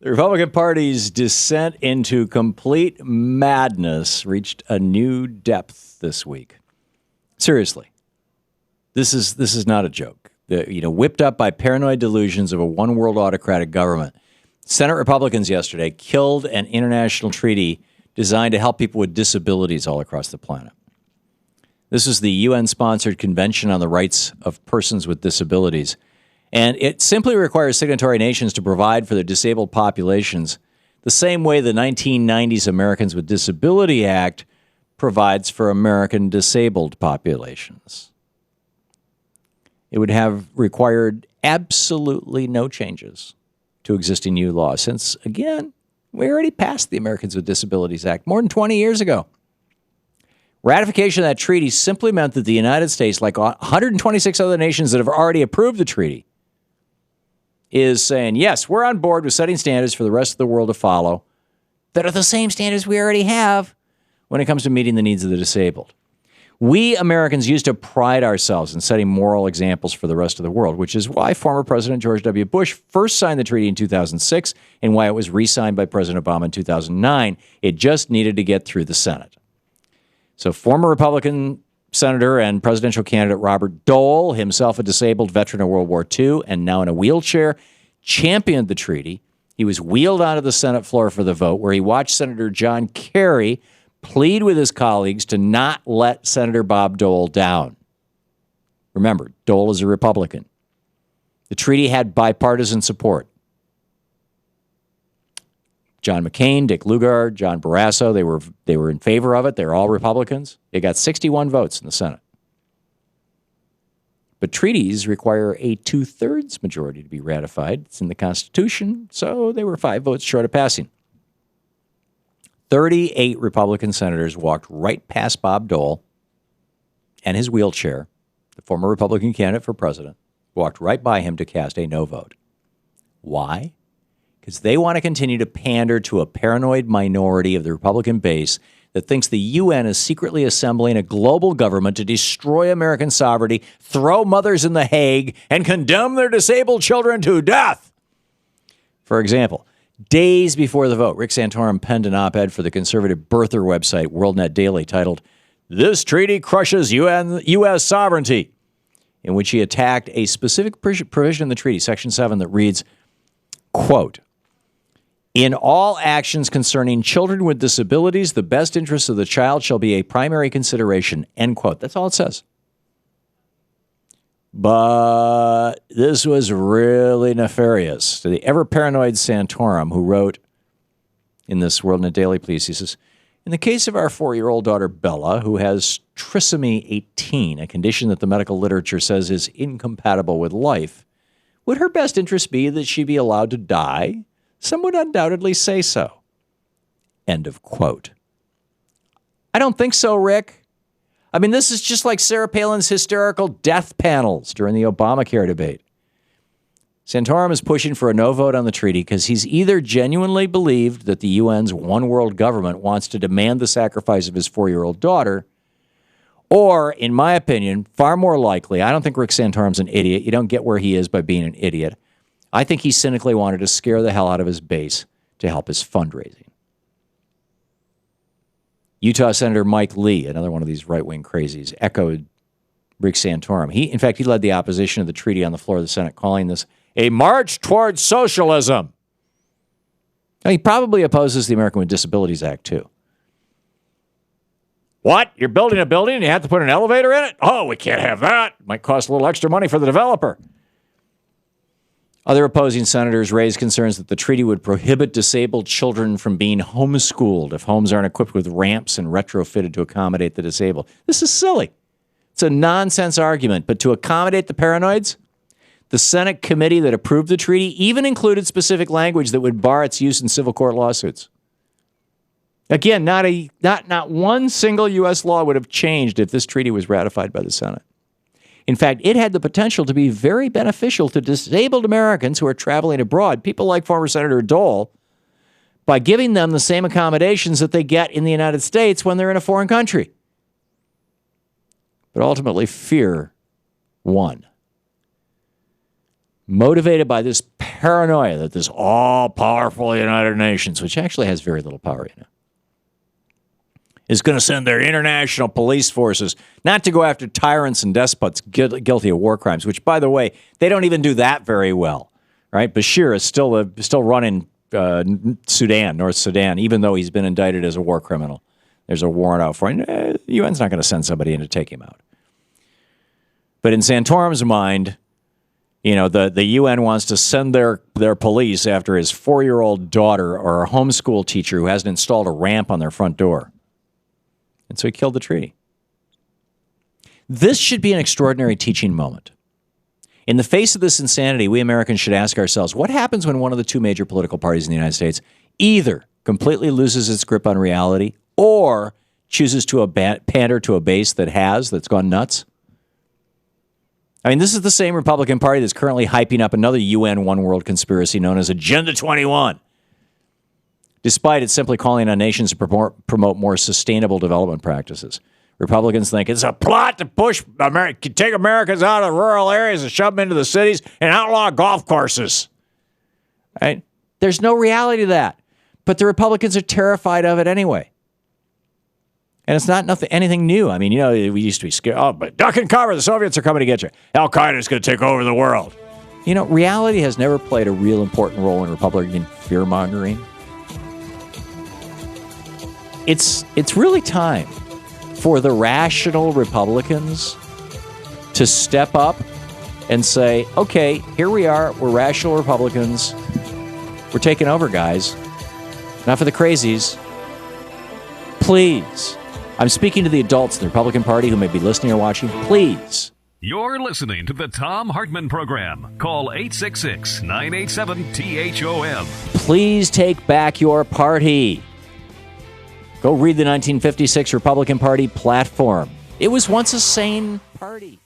The Republican Party's descent into complete madness reached a new depth this week. Seriously, this is not a joke. Whipped up by paranoid delusions of a one-world autocratic government, Senate Republicans yesterday killed an international treaty designed to help people with disabilities all across the planet. This is the UN-sponsored Convention on the Rights of Persons with Disabilities, and it simply requires signatory nations to provide for their disabled populations the same way the 1990s Americans with Disability Act provides for American disabled populations. It would have required absolutely no changes to existing EU law since, again, we already passed the Americans with Disabilities Act more than 20 years ago. Ratification of that treaty simply meant that the United States, like 126 other nations that have already approved the treaty, is saying, yes, we're on board with setting standards for the rest of the world to follow that are the same standards we already have when it comes to meeting the needs of the disabled. We Americans used to pride ourselves in setting moral examples for the rest of the world, which is why former President George W. Bush first signed the treaty in 2006 and why it was re-signed by President Obama in 2009. It just needed to get through the Senate. So former Republican Senator and presidential candidate Robert Dole, himself a disabled veteran of World War II and now in a wheelchair, championed the treaty. He was wheeled onto the Senate floor for the vote, where he watched Senator John Kerry plead with his colleagues to not let Senator Bob Dole down. Remember, Dole is a Republican. The treaty had bipartisan support. John McCain, Dick Lugard, John Barrasso, they were in favor of it. They're all Republicans. It got 61 votes in the Senate. But treaties require a 2/3 majority to be ratified. It's in the Constitution, so they were 5 votes short of passing. 38 Republican senators walked right past Bob Dole and his wheelchair, the former Republican candidate for president, walked right by him to cast a no vote. Why? Because they want to continue to pander to a paranoid minority of the Republican base that thinks the UN is secretly assembling a global government to destroy American sovereignty, throw mothers in The Hague, and condemn their disabled children to death. For example, days before the vote, Rick Santorum penned an op-ed for the conservative birther website WorldNet Daily titled, "This Treaty Crushes U.S. Sovereignty," in which he attacked a specific provision in the treaty, Section 7, that reads, quote, "In all actions concerning children with disabilities, the best interests of the child shall be a primary consideration," end quote. That's all it says. But this was really nefarious to the ever-paranoid Santorum, who wrote in this WorldNet Daily piece, he says, "In the case of our 4-year-old daughter Bella, who has trisomy 18, a condition that the medical literature says is incompatible with life, would her best interest be that she be allowed to die? Some would undoubtedly say so." End of quote. I don't think so, Rick. I mean, this is just like Sarah Palin's hysterical death panels during the Obamacare debate. Santorum is pushing for a no vote on the treaty because he's either genuinely believed that the UN's one-world government wants to demand the sacrifice of his 4-year-old daughter, or, in my opinion, far more likely, I don't think Rick Santorum's an idiot. You don't get where he is by being an idiot. I think he cynically wanted to scare the hell out of his base to help his fundraising. Utah Senator Mike Lee, another one of these right-wing crazies, echoed Rick Santorum. In fact, he led the opposition of the treaty on the floor of the Senate, calling this a march towards socialism. Now, he probably opposes the American with Disabilities Act, too. What? You're building a building and you have to put an elevator in it? Oh, we can't have that. Might cost a little extra money for the developer. Other opposing senators raised concerns that the treaty would prohibit disabled children from being homeschooled if homes aren't equipped with ramps and retrofitted to accommodate the disabled. This is silly. It's a nonsense argument, but to accommodate the paranoids, the Senate committee that approved the treaty even included specific language that would bar its use in civil court lawsuits. Again, not one single U.S. law would have changed if this treaty was ratified by the Senate. In fact, it had the potential to be very beneficial to disabled Americans who are traveling abroad, people like former Senator Dole, by giving them the same accommodations that they get in the United States when they're in a foreign country. But ultimately, fear won. motivated by this paranoia that this all-powerful United Nations, which actually has very little power, is going to send their international police forces not to go after tyrants and despots guilty of war crimes, which, by the way, they don't even do that very well, right? Bashir is still running Sudan, North Sudan, even though he's been indicted as a war criminal. There's a warrant out for him. The UN's not going to send somebody in to take him out. But in Santorum's mind, the UN wants to send their police after his 4-year-old daughter or a homeschool teacher who hasn't installed a ramp on their front door. And so he killed the treaty. This should be an extraordinary teaching moment. In the face of this insanity, we Americans should ask ourselves, what happens when one of the two major political parties in the United States either completely loses its grip on reality or chooses to pander to a base that's gone nuts? I mean, this is the same Republican Party that's currently hyping up another UN one world conspiracy known as Agenda 21, despite it simply calling on nations to promote more sustainable development practices. Republicans think it's a plot to push take Americans out of rural areas and shove them into the cities and outlaw golf courses. Right? There's no reality to that. But the Republicans are terrified of it anyway. And it's not anything new. I mean, we used to be scared. Oh, but duck and cover. The Soviets are coming to get you. Al-Qaeda is going to take over the world. Reality has never played a real important role in Republican fear-mongering. It's really time for the rational Republicans to step up and say, okay, here we are. We're rational Republicans. We're taking over, guys. Not for the crazies. Please. I'm speaking to the adults in the Republican Party who may be listening or watching. Please. You're listening to the Thom Hartmann Program. Call 866-987-THOM. Please take back your party. Go read the 1956 Republican Party platform. It was once a sane party.